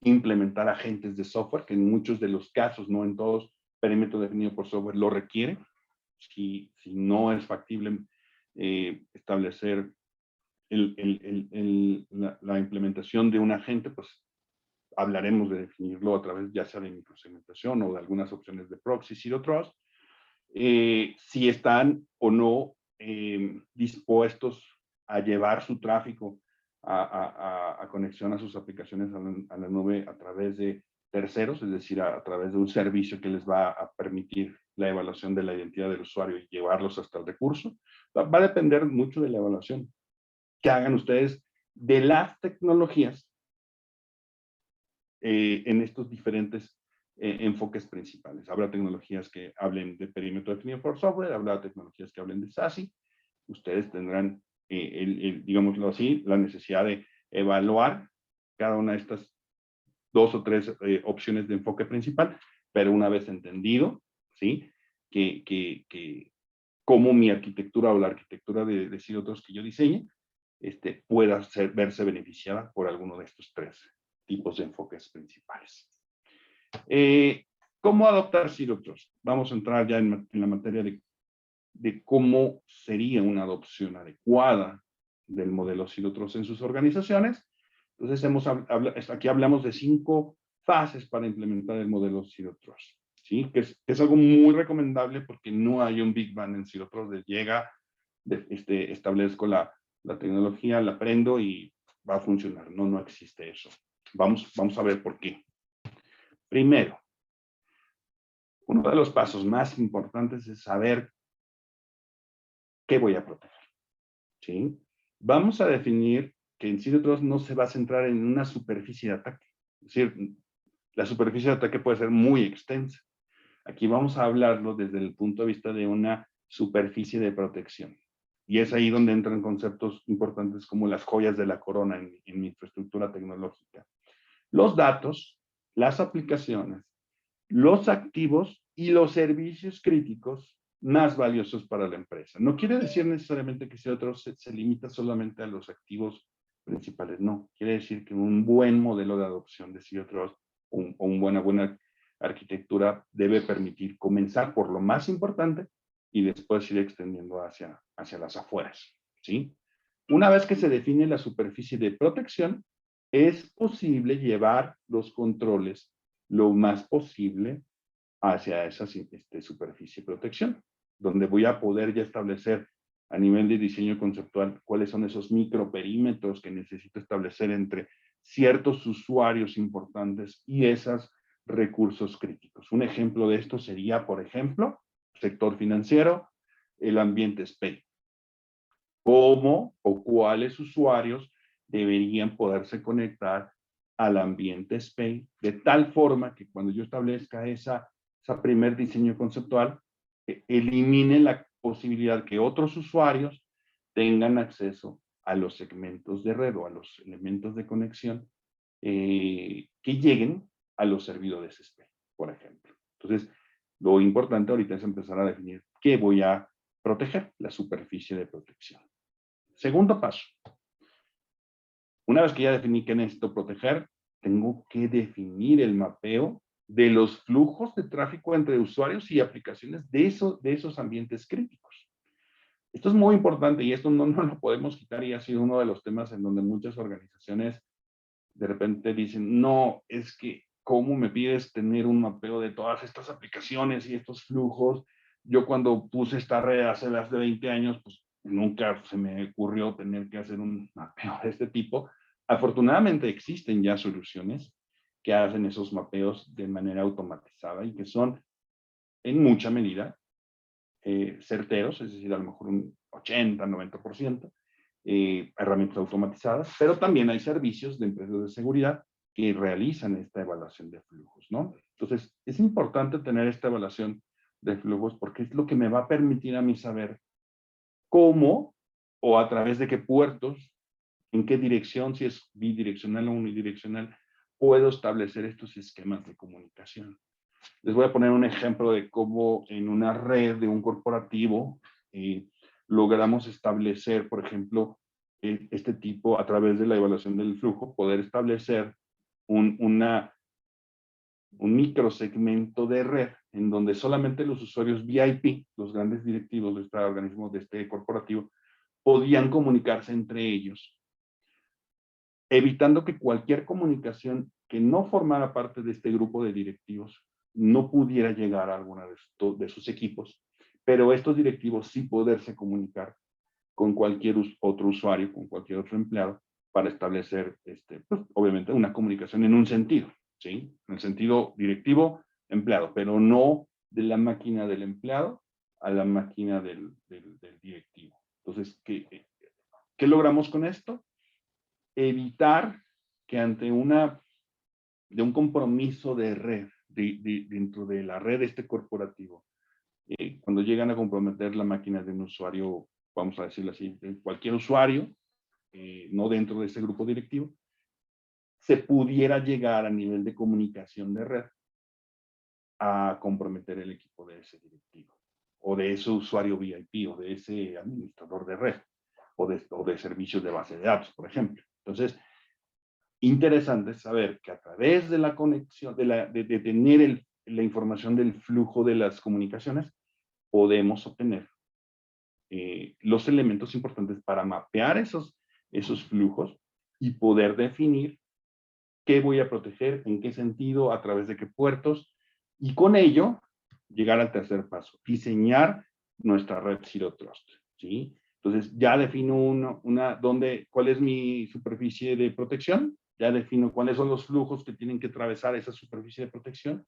implementar agentes de software, que en muchos de los casos, no en todos, perímetro definido por software lo requiere. Si no es factible establecer la implementación de un agente, pues hablaremos de definirlo a través ya sea de microsegmentación o de algunas opciones de proxy, Zero Trust. Si están o no dispuestos a llevar su tráfico a conexión a sus aplicaciones a la nube a través de terceros, es decir, a través de un servicio que les va a permitir la evaluación de la identidad del usuario y llevarlos hasta el recurso. Va a depender mucho de la evaluación que hagan ustedes de las tecnologías en estos diferentes enfoques principales. Habrá tecnologías que hablen de perímetro definido por software, habrá tecnologías que hablen de SASE. Ustedes tendrán, digámoslo así, la necesidad de evaluar cada una de estas 2 o 3 opciones de enfoque principal, pero una vez entendido, ¿sí? Cómo mi arquitectura o la arquitectura de Zero que yo diseñe, pueda verse beneficiada por alguno de estos 3 tipos de enfoques principales. ¿Cómo adoptar Zero Trust? Vamos a entrar ya en la materia de cómo sería una adopción adecuada del modelo Zero Trust en sus organizaciones. Entonces, aquí hablamos de 5 fases para implementar el modelo Zero Trust, ¿sí? Que es algo muy recomendable porque no hay un Big Bang en Zero Trust llega, establezco la tecnología, la aprendo y va a funcionar. No existe eso. Vamos a ver por qué. Primero, uno de los pasos más importantes es saber qué voy a proteger, ¿sí? Vamos a definir que en Zero Trust no se va a centrar en una superficie de ataque. Es decir, la superficie de ataque puede ser muy extensa. Aquí vamos a hablarlo desde el punto de vista de una superficie de protección. Y es ahí donde entran conceptos importantes como las joyas de la corona en mi infraestructura tecnológica. Los datos, las aplicaciones, los activos y los servicios críticos más valiosos para la empresa. No quiere decir necesariamente que Zero Trust se limita solamente a los activos principales, no. Quiere decir que un buen modelo de adopción de Zero Trust o una buena arquitectura debe permitir comenzar por lo más importante y después ir extendiendo hacia las afueras, ¿sí? Una vez que se define la superficie de protección, es posible llevar los controles lo más posible hacia esa superficie de protección, donde voy a poder ya establecer a nivel de diseño conceptual cuáles son esos microperímetros que necesito establecer entre ciertos usuarios importantes y esos recursos críticos. Un ejemplo de esto sería, por ejemplo, sector financiero, el ambiente SPEI. ¿Cómo o cuáles usuarios deberían poderse conectar al ambiente SPEI de tal forma que cuando yo establezca esa primer diseño conceptual, elimine la posibilidad que otros usuarios tengan acceso a los segmentos de red o a los elementos de conexión que lleguen a los servidores SPEI, por ejemplo. Entonces, lo importante ahorita es empezar a definir qué voy a proteger, la superficie de protección. Segundo paso. Una vez que ya definí qué necesito proteger, tengo que definir el mapeo de los flujos de tráfico entre usuarios y aplicaciones de esos ambientes críticos. Esto es muy importante y esto no lo podemos quitar y ha sido uno de los temas en donde muchas organizaciones de repente dicen, no, es que ¿cómo me pides tener un mapeo de todas estas aplicaciones y estos flujos? Yo cuando puse esta red hace más de 20 años, pues nunca se me ocurrió tener que hacer un mapeo de este tipo. Afortunadamente existen ya soluciones que hacen esos mapeos de manera automatizada y que son en mucha medida certeros, es decir, a lo mejor un 80, 90%, herramientas automatizadas, pero también hay servicios de empresas de seguridad que realizan esta evaluación de flujos, ¿no? Entonces, es importante tener esta evaluación de flujos porque es lo que me va a permitir a mí saber cómo o a través de qué puertos, en qué dirección, si es bidireccional o unidireccional, puedo establecer estos esquemas de comunicación. Les voy a poner un ejemplo de cómo en una red de un corporativo logramos establecer, por ejemplo, este tipo, a través de la evaluación del flujo, poder establecer un microsegmento de red en donde solamente los usuarios VIP, los grandes directivos de este organismo, de este corporativo, podían comunicarse entre ellos, evitando que cualquier comunicación que no formara parte de este grupo de directivos no pudiera llegar a alguna de sus equipos, pero estos directivos sí poderse comunicar con cualquier otro usuario, con cualquier otro empleado, para establecer, pues, obviamente, una comunicación en un sentido, ¿sí? En el sentido directivo-empleado, pero no de la máquina del empleado a la máquina del directivo. Entonces, ¿qué logramos con esto? Evitar que ante de un compromiso de red, dentro de la red de este corporativo, cuando llegan a comprometer la máquina de un usuario, vamos a decirlo así, de cualquier usuario, no dentro de ese grupo directivo, se pudiera llegar a nivel de comunicación de red a comprometer el equipo de ese directivo, o de ese usuario VIP, o de ese administrador de red, o de servicios de base de datos, por ejemplo. Entonces, interesante saber que a través de la conexión, de tener la información del flujo de las comunicaciones, podemos obtener los elementos importantes para mapear esos flujos y poder definir qué voy a proteger, en qué sentido, a través de qué puertos, y con ello llegar al tercer paso, diseñar nuestra red Zero Trust, ¿sí? Entonces ya defino cuál es mi superficie de protección, ya defino cuáles son los flujos que tienen que atravesar esa superficie de protección.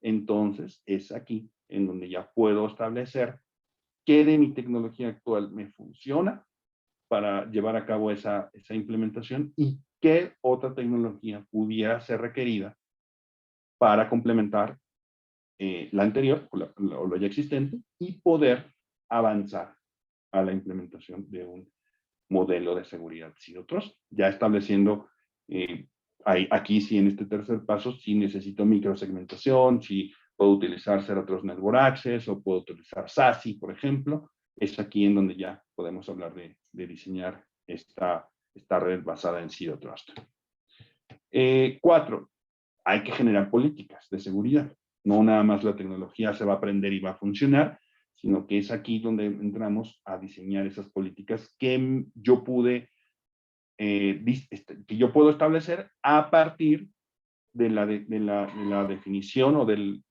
Entonces es aquí en donde ya puedo establecer qué de mi tecnología actual me funciona para llevar a cabo esa implementación y qué otra tecnología pudiera ser requerida para complementar la anterior o lo ya existente y poder avanzar a la implementación de un modelo de seguridad Zero Trust, ya estableciendo aquí sí en este tercer paso si necesito microsegmentación, si puedo utilizar Zero Trust Network Access o puedo utilizar SASE, por ejemplo. Es aquí en donde ya podemos hablar de diseñar esta red basada en Zero Trust. 4, hay que generar políticas de seguridad. No nada más la tecnología se va a aprender y va a funcionar, sino que es aquí donde entramos a diseñar esas políticas que yo puedo establecer a partir de la definición o del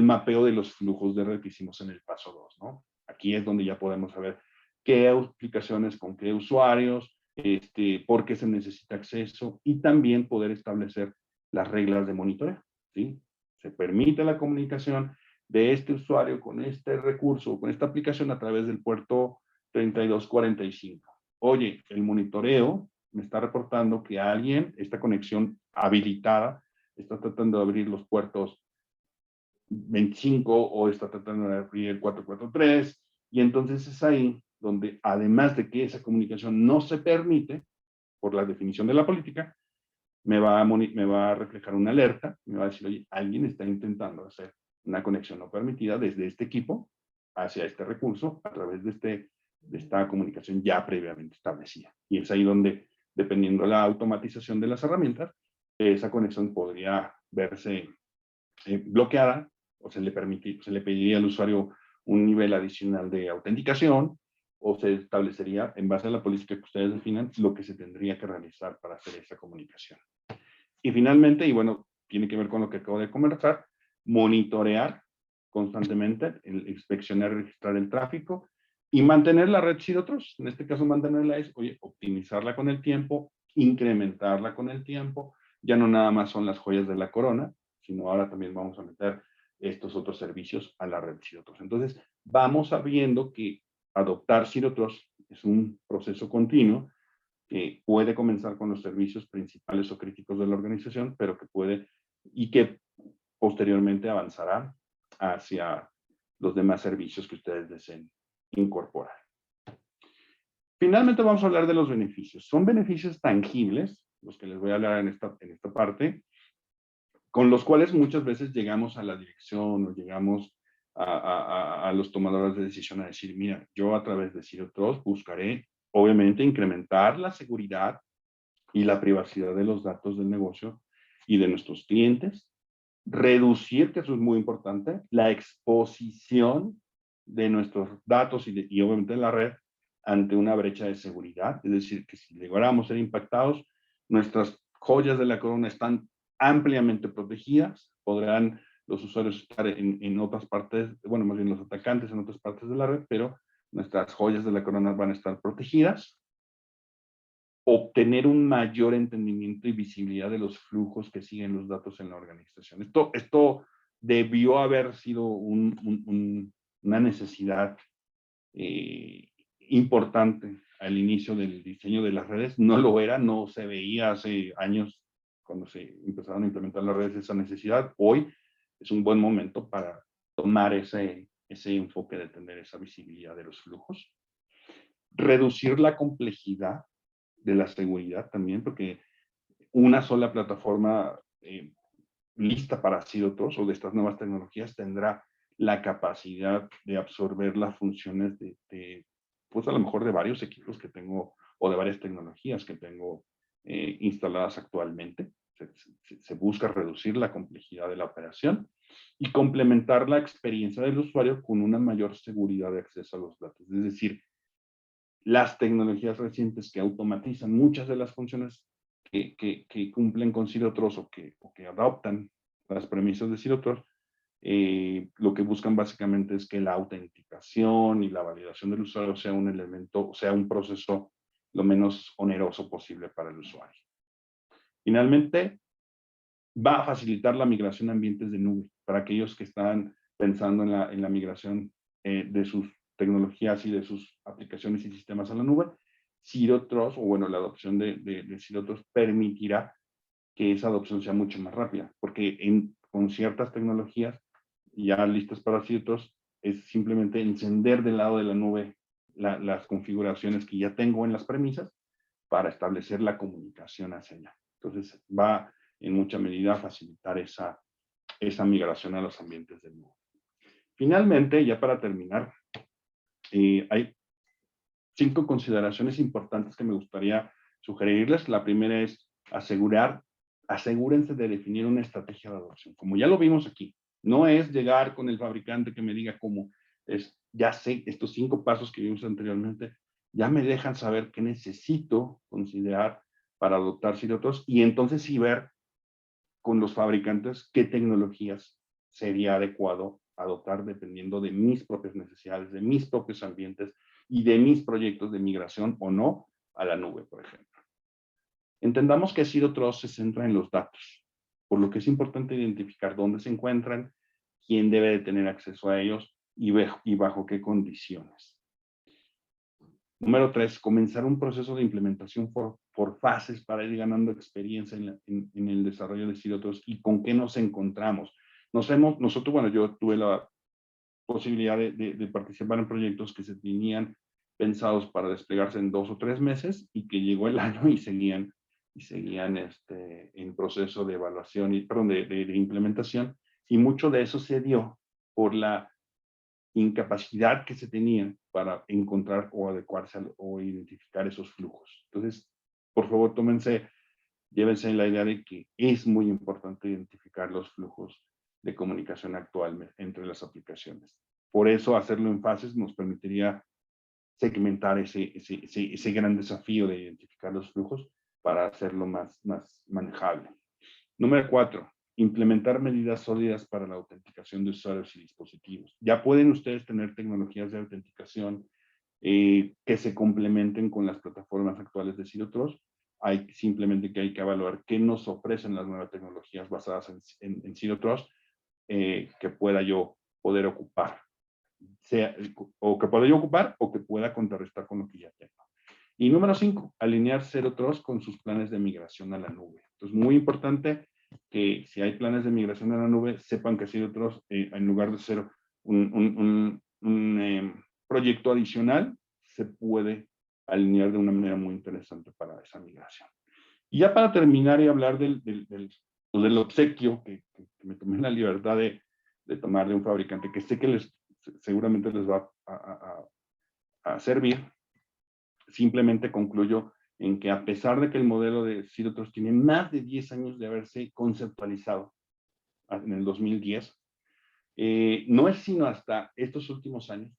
mapeo de los flujos de red que hicimos en el paso 2, ¿no? Aquí es donde ya podemos saber qué aplicaciones, con qué usuarios, por qué se necesita acceso y también poder establecer las reglas de monitoreo, ¿sí? Se permite la comunicación de este usuario con este recurso, con esta aplicación a través del puerto 3245. Oye, el monitoreo me está reportando que alguien, esta conexión habilitada, está tratando de abrir los puertos 25 o está tratando de abrir el 443, y entonces es ahí donde, además de que esa comunicación no se permite por la definición de la política, me va a reflejar una alerta, me va a decir, oye, alguien está intentando hacer una conexión no permitida desde este equipo hacia este recurso a través de esta comunicación ya previamente establecida. Y es ahí donde, dependiendo de la automatización de las herramientas, esa conexión podría verse bloqueada o se le pediría al usuario un nivel adicional de autenticación o se establecería en base a la política que ustedes definan lo que se tendría que realizar para hacer esa comunicación. Y finalmente, y bueno, tiene que ver con lo que acabo de conversar, monitorear constantemente, inspeccionar y registrar el tráfico y mantener la red Zero Trust. En este caso, mantenerla es, oye, optimizarla con el tiempo, incrementarla con el tiempo. Ya no nada más son las joyas de la corona, sino ahora también vamos a meter estos otros servicios a la red Zero Trust. Entonces, vamos sabiendo que adoptar Zero Trust es un proceso continuo que puede comenzar con los servicios principales o críticos de la organización, pero que puede y que posteriormente avanzará hacia los demás servicios que ustedes deseen incorporar. Finalmente vamos a hablar de los beneficios. Son beneficios tangibles, los que les voy a hablar en esta parte, con los cuales muchas veces llegamos a la dirección o llegamos a los tomadores de decisión a decir, mira, yo a través de Zero Trust buscaré, obviamente, incrementar la seguridad y la privacidad de los datos del negocio y de nuestros clientes, reducir, que eso es muy importante, la exposición de nuestros datos y obviamente de la red ante una brecha de seguridad, es decir, que si llegáramos a ser impactados, nuestras joyas de la corona están ampliamente protegidas, podrán los usuarios estar en otras partes, bueno, más bien los atacantes en otras partes de la red, pero nuestras joyas de la corona van a estar protegidas, obtener un mayor entendimiento y visibilidad de los flujos que siguen los datos en la organización. Esto debió haber sido una necesidad importante al inicio del diseño de las redes. No lo era, no se veía hace años cuando se empezaron a implementar las redes esa necesidad. Hoy es un buen momento para tomar ese enfoque de tener esa visibilidad de los flujos. Reducir la complejidad de la seguridad también, porque una sola plataforma lista para Zero Trust o de estas nuevas tecnologías tendrá la capacidad de absorber las funciones pues a lo mejor de varios equipos que tengo o de varias tecnologías que tengo instaladas actualmente. Se busca reducir la complejidad de la operación y complementar la experiencia del usuario con una mayor seguridad de acceso a los datos. Es decir, las tecnologías recientes que automatizan muchas de las funciones que cumplen con Zero Trust o que adoptan las premisas de Zero Trust, lo que buscan básicamente es que la autenticación y la validación del usuario sea un elemento, sea un proceso lo menos oneroso posible para el usuario. Finalmente, va a facilitar la migración a ambientes de nube para aquellos que están pensando en la migración de sus tecnologías y de sus aplicaciones y sistemas a la nube. Zero Trust, o bueno, la adopción de Zero Trust permitirá que esa adopción sea mucho más rápida, porque con ciertas tecnologías ya listas para Zero Trust es simplemente encender del lado de la nube las configuraciones que ya tengo en las premisas para establecer la comunicación hacia allá. Entonces va en mucha medida a facilitar esa migración a los ambientes de nube. Finalmente, ya para terminar, hay 5 consideraciones importantes que me gustaría sugerirles. La primera es asegúrense de definir una estrategia de adopción. Como ya lo vimos aquí, no es llegar con el fabricante que me diga cómo es, ya sé, estos 5 pasos que vimos anteriormente, ya me dejan saber qué necesito considerar para adoptar Zero Trust y entonces sí ver con los fabricantes qué tecnologías sería adecuado adoptar dependiendo de mis propias necesidades, de mis propios ambientes y de mis proyectos de migración o no a la nube, por ejemplo. Entendamos que Zero Trust se centra en los datos, por lo que es importante identificar dónde se encuentran, quién debe de tener acceso a ellos y bajo qué condiciones. Número 3, comenzar un proceso de implementación por fases para ir ganando experiencia en el desarrollo de Zero Trust y con qué nos encontramos. Nosotros, bueno, yo tuve la posibilidad de participar en proyectos que se tenían pensados para desplegarse en 2 o 3 meses y que llegó el año y seguían en proceso de evaluación y, perdón, de implementación, y mucho de eso se dio por la incapacidad que se tenía para encontrar o adecuarse o identificar esos flujos. Entonces, por favor, llévense la idea de que es muy importante identificar los flujos de comunicación actual entre las aplicaciones. Por eso, hacerlo en fases nos permitiría segmentar ese gran desafío de identificar los flujos para hacerlo más manejable. Número 4, implementar medidas sólidas para la autenticación de usuarios y dispositivos. Ya pueden ustedes tener tecnologías de autenticación que se complementen con las plataformas actuales de Zero Trust. Simplemente que hay que evaluar qué nos ofrecen las nuevas tecnologías basadas en Zero Trust que pueda yo poder ocupar. O que pueda yo ocupar o que pueda contrarrestar con lo que ya tengo. Y número 5, alinear Zero Trust con sus planes de migración a la nube. Entonces, muy importante que si hay planes de migración a la nube, sepan que Zero Trust, en lugar de ser un proyecto adicional, se puede alinear de una manera muy interesante para esa migración. Y ya para terminar y hablar del obsequio que me tomé la libertad de tomar de un fabricante que sé que seguramente les va a servir, simplemente concluyo en que a pesar de que el modelo de Zero Trust tiene más de 10 años de haberse conceptualizado en el 2010, no es sino hasta estos últimos años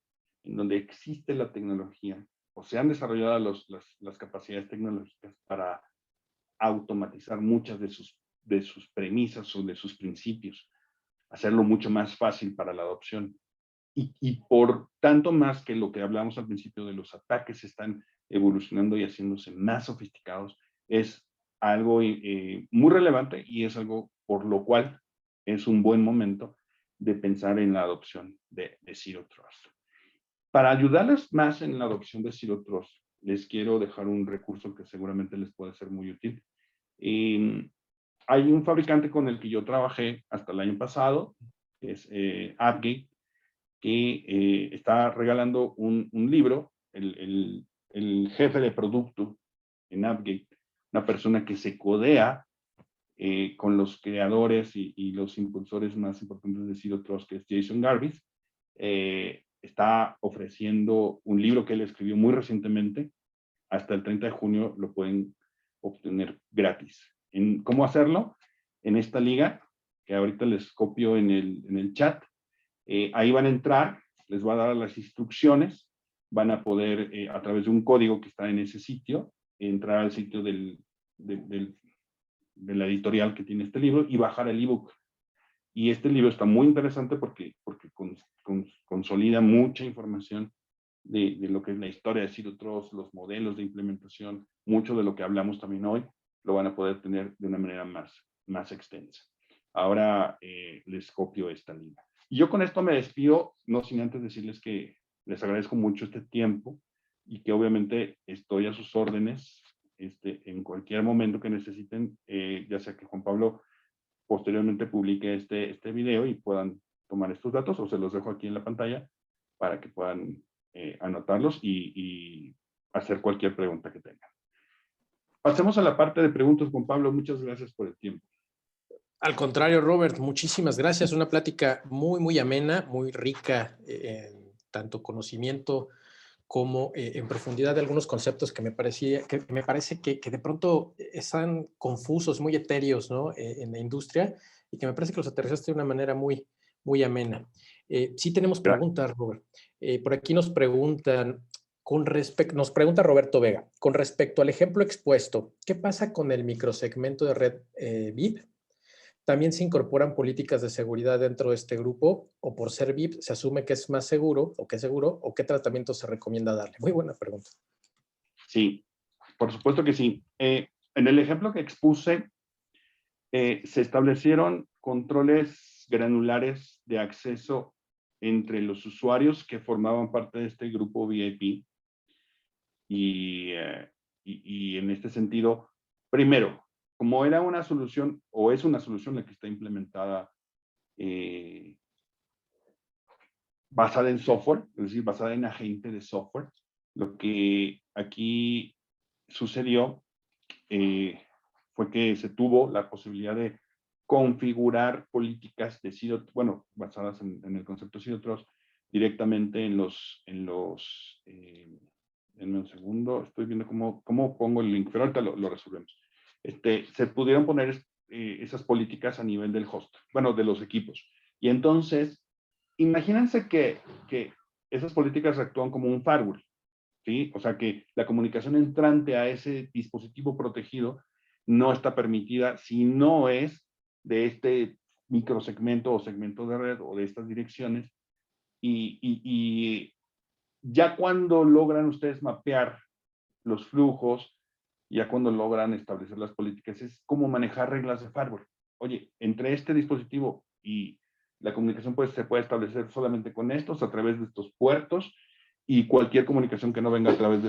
en donde existe la tecnología o se han desarrollado las capacidades tecnológicas para automatizar muchas de sus premisas o de sus principios, hacerlo mucho más fácil para la adopción. Y por tanto más que lo que hablamos al principio de los ataques están evolucionando y haciéndose más sofisticados, es algo muy relevante y es algo por lo cual es un buen momento de pensar en la adopción de Zero Trust. Para ayudarles más en la adopción de Zero Trust, les quiero dejar un recurso que seguramente les puede ser muy útil. Hay un fabricante con el que yo trabajé hasta el año pasado, que es AppGate, que está regalando un libro, el jefe de producto en AppGate, una persona que se codea con los creadores y los impulsores más importantes de Zero Trust, que es Jason Garvis. Está ofreciendo un libro que él escribió muy recientemente. Hasta el 30 de junio lo pueden obtener gratis. ¿Cómo hacerlo? En esta liga, que ahorita les copio en el chat, ahí van a entrar, les va a dar las instrucciones, van a poder, a través de un código que está en ese sitio, entrar al sitio de la editorial que tiene este libro y bajar el ebook. Y este libro está muy interesante porque consolida mucha información de lo que es la historia de Zero Trust, los modelos de implementación, mucho de lo que hablamos también hoy, lo van a poder tener de una manera más extensa. Ahora les copio esta liga. Y yo con esto me despido, no sin antes decirles que les agradezco mucho este tiempo y que obviamente estoy a sus órdenes en cualquier momento que necesiten, ya sea que Juan Pablo posteriormente publique este video y puedan tomar estos datos, o se los dejo aquí en la pantalla para que puedan anotarlos y hacer cualquier pregunta que tengan. Pasemos a la parte de preguntas, Juan Pablo. Muchas gracias por el tiempo. Al contrario, Robert, muchísimas gracias. Una plática muy, muy amena, muy rica en tanto conocimiento como en profundidad de algunos conceptos que me parece que de pronto están confusos, muy etéreos, ¿no? En la industria, y que me parece que los aterrizaste de una manera muy, muy amena. Sí tenemos preguntas, Robert. Por aquí nos preguntan, nos pregunta Roberto Vega, con respecto al ejemplo expuesto, ¿qué pasa con el microsegmento de red VIP? ¿También se incorporan políticas de seguridad dentro de este grupo o por ser VIP se asume que es más seguro o que es seguro o qué tratamiento se recomienda darle? Muy buena pregunta. Sí, por supuesto que sí. En el ejemplo que expuse, se establecieron controles granulares de acceso entre los usuarios que formaban parte de este grupo VIP y en este sentido, primero, como era una solución, o es una solución la que está implementada basada en software, es decir, basada en agente de software, lo que aquí sucedió fue que se tuvo la posibilidad de configurar políticas de bueno, basadas en el concepto de Zero Trust, directamente en denme un segundo, estoy viendo cómo pongo el link, pero ahorita lo resolvemos. Se pudieron poner esas políticas a nivel del host, bueno, de los equipos. Y entonces, imagínense que esas políticas actúan como un firewall, ¿sí? O sea que la comunicación entrante a ese dispositivo protegido no está permitida si no es de este microsegmento o segmento de red o de estas direcciones. Y ya cuando logran ustedes mapear los flujos, ya cuando logran establecer las políticas, es como manejar reglas de firewall. Oye, entre este dispositivo y la comunicación se puede establecer solamente con estos, a través de estos puertos, y cualquier comunicación que no venga a través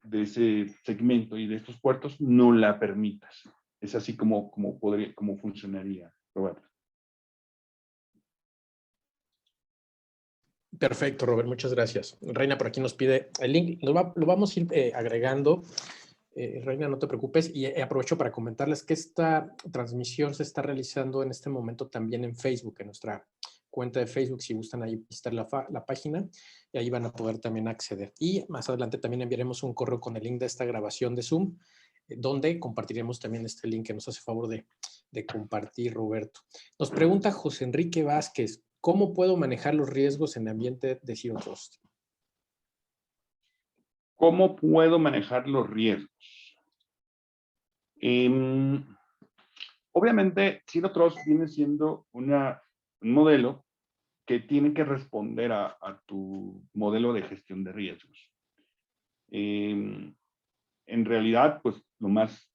de ese segmento y de estos puertos, no la permitas. Es así como funcionaría, Roberto. Perfecto, Robert, muchas gracias. Reina por aquí nos pide el link, lo vamos a ir agregando. Reina, no te preocupes, y aprovecho para comentarles que esta transmisión se está realizando en este momento también en Facebook, en nuestra cuenta de Facebook, si gustan ahí visitar la página, y ahí van a poder también acceder. Y más adelante también enviaremos un correo con el link de esta grabación de Zoom, donde compartiremos también este link que nos hace favor de compartir, Roberto. Nos pregunta José Enrique Vázquez, ¿cómo puedo manejar los riesgos en el ambiente de Zero Trust? ¿Cómo puedo manejar los riesgos? Obviamente, Zero Trust viene siendo un modelo que tiene que responder a tu modelo de gestión de riesgos. En realidad, pues lo más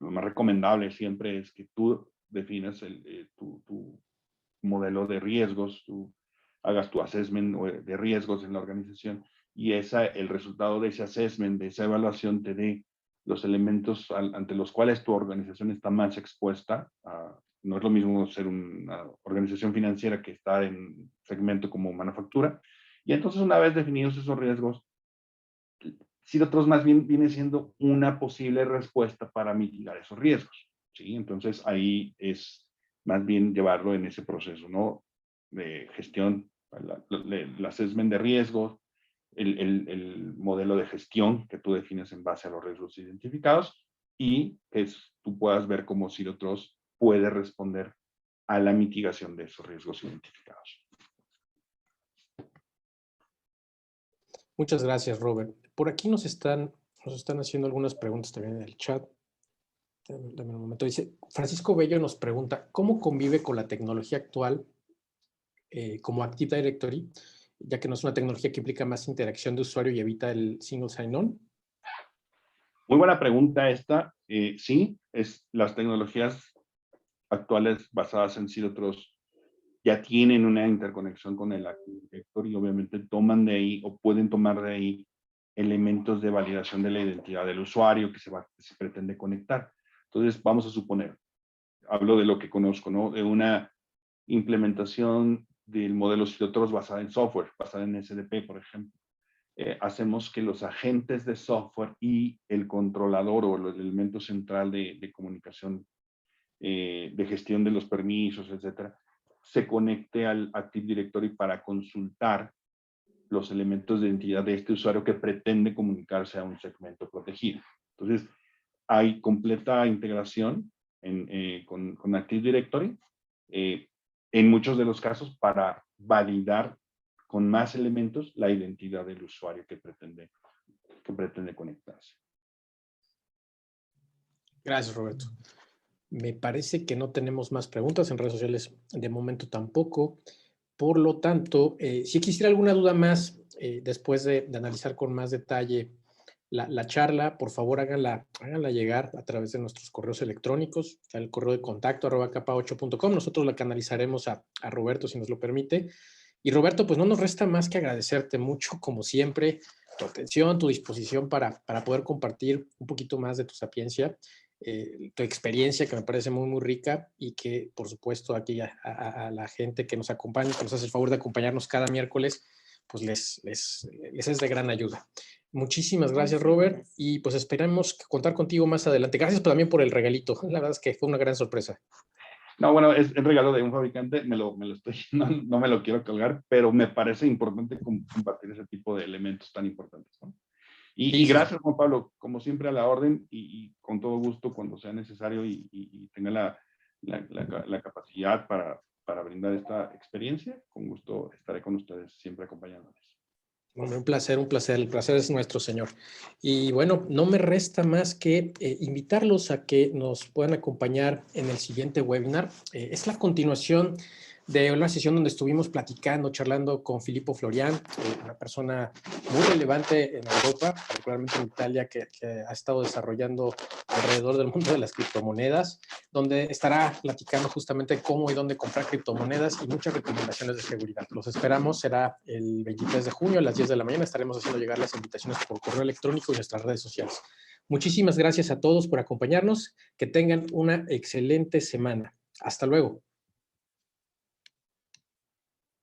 recomendable siempre es que tú definas tu modelo de riesgos, tú hagas tu assessment de riesgos en la organización y el resultado de ese assessment, de esa evaluación, te dé los elementos ante los cuales tu organización está más expuesta. No es lo mismo ser una organización financiera que estar en segmento como manufactura. Y entonces, una vez definidos esos riesgos, Zero Trust más bien viene siendo una posible respuesta para mitigar esos riesgos, ¿sí? Entonces ahí es más bien llevarlo en ese proceso, ¿no? De gestión, el assessment de riesgos, el modelo de gestión que tú defines en base a los riesgos identificados y que tú puedas ver cómo Zero Trust puede responder a la mitigación de esos riesgos identificados. Muchas gracias, Robert. Por aquí nos están haciendo algunas preguntas también en el chat. Dame un momento. Dice, Francisco Bello nos pregunta, ¿cómo convive con la tecnología actual como Active Directory, ya que no es una tecnología que implica más interacción de usuario y evita el single sign-on? Muy buena pregunta esta. Sí, las tecnologías actuales basadas en Zero Trust ya tienen una interconexión con el Active Directory y obviamente toman de ahí o pueden tomar de ahí elementos de validación de la identidad del usuario que se pretende conectar. Entonces, vamos a suponer, hablo de lo que conozco, ¿no? De una implementación del modelo Zero Trust basada en software, basada en SDP, por ejemplo. Hacemos que los agentes de software y el controlador o el elemento central de comunicación, de gestión de los permisos, etcétera, se conecte al Active Directory para consultar los elementos de identidad de este usuario que pretende comunicarse a un segmento protegido. Entonces, hay completa integración con Active Directory en muchos de los casos para validar con más elementos la identidad del usuario que pretende conectarse. Gracias, Roberto. Me parece que no tenemos más preguntas en redes sociales, de momento tampoco. Por lo tanto, si existiera alguna duda más, después de analizar con más detalle la charla, por favor háganla llegar a través de nuestros correos electrónicos. Está el correo de contacto @capa8.com. Nosotros la canalizaremos a Roberto, si nos lo permite. Y Roberto, pues no nos resta más que agradecerte mucho, como siempre, tu atención, tu disposición para poder compartir un poquito más de tu sapiencia, tu experiencia, que me parece muy, muy rica, y que, por supuesto, aquí a la gente que nos acompaña, que nos hace el favor de acompañarnos cada miércoles, pues les es de gran ayuda. Muchísimas gracias, Robert, y pues esperamos contar contigo más adelante. Gracias también por el regalito. La verdad es que fue una gran sorpresa. No, bueno, es el regalo de un fabricante, no me lo quiero colgar, pero me parece importante compartir ese tipo de elementos tan importantes, ¿no? Y gracias, Juan Pablo, como siempre a la orden y con todo gusto cuando sea necesario y tenga la capacidad para brindar esta experiencia, con gusto estaré con ustedes siempre acompañándoles. Bueno, un placer, el placer es nuestro, señor. Y bueno, no me resta más que invitarlos a que nos puedan acompañar en el siguiente webinar. Es la continuación de una sesión donde estuvimos platicando, charlando con Filippo Florian, una persona muy relevante en Europa, particularmente en Italia, que ha estado desarrollando alrededor del mundo de las criptomonedas, donde estará platicando justamente cómo y dónde comprar criptomonedas y muchas recomendaciones de seguridad. Los esperamos, será el 23 de junio a las 10 de la mañana. Estaremos haciendo llegar las invitaciones por correo electrónico y nuestras redes sociales. Muchísimas gracias a todos por acompañarnos. Que tengan una excelente semana. Hasta luego.